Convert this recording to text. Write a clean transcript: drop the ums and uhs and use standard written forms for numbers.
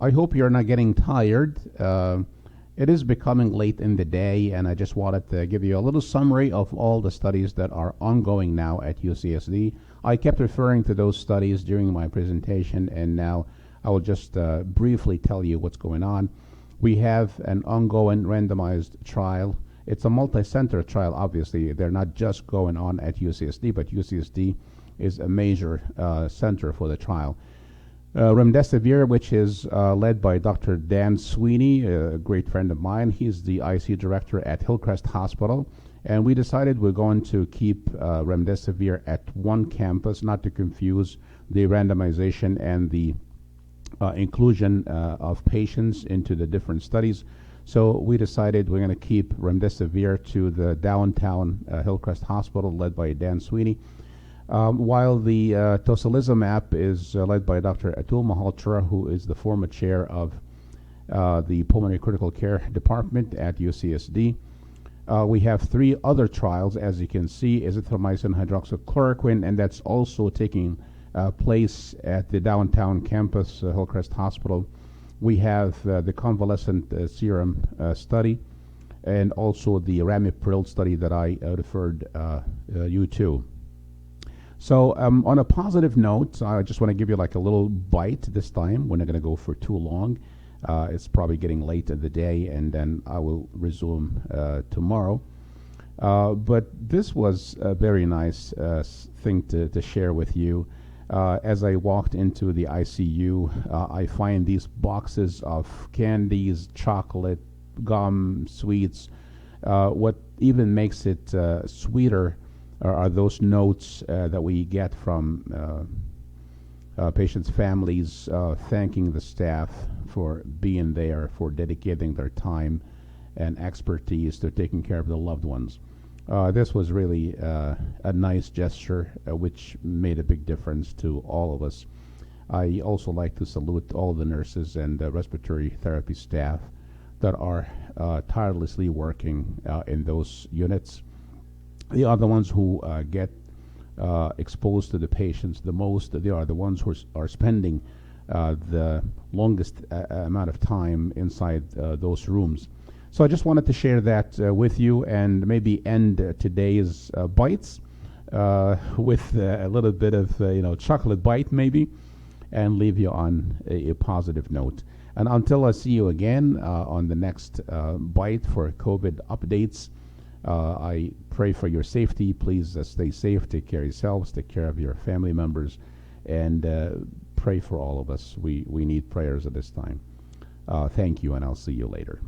I hope you're not getting tired. It is becoming late in the day, and I just wanted to give you a little summary of all the studies that are ongoing now at UCSD. I kept referring to those studies during my presentation, and now I will just briefly tell you what's going on. We have an ongoing randomized trial. It's a multi-center trial, obviously. They're not just going on at UCSD, but UCSD is a major center for the trial. Remdesivir, which is led by Dr. Dan Sweeney, a great friend of mine. He's the IC director at Hillcrest Hospital. And we decided we're going to keep remdesivir at one campus, not to confuse the randomization and the inclusion of patients into the different studies. So we decided we're going to keep remdesivir to the downtown Hillcrest Hospital, led by Dan Sweeney. While the tocilizumab is led by Dr. Atul Malhotra, who is the former chair of the Pulmonary Critical Care Department at UCSD. We have three other trials, as you can see, azithromycin hydroxychloroquine, and that's also taking place at the downtown campus, Hillcrest Hospital. We have the convalescent serum study, and also the ramipril study that I referred you to. So on a positive note, I just want to give you like a little bite this time. We're not going to go for too long. It's probably getting late in the day, and then I will resume tomorrow. But this was a very nice thing to share with you. As I walked into the ICU, I find these boxes of candies, chocolate, gum, sweets. What even makes it sweeter are those notes that we get from patients' families thanking the staff for being there, for dedicating their time and expertise to taking care of the loved ones. This was really a nice gesture, which made a big difference to all of us. I also like to salute all the nurses and the respiratory therapy staff that are tirelessly working in those units. They are the ones who get exposed to the patients the most. They are the ones who are spending the longest amount of time inside those rooms. So I just wanted to share that with you, and maybe end today's bites with a little bit of chocolate bite maybe, and leave you on a positive note. And until I see you again on the next bite for COVID updates, I pray for your safety. Please stay safe, take care of yourselves, take care of your family members, and pray for all of us. We need prayers at this time. Thank you, and I'll see you later.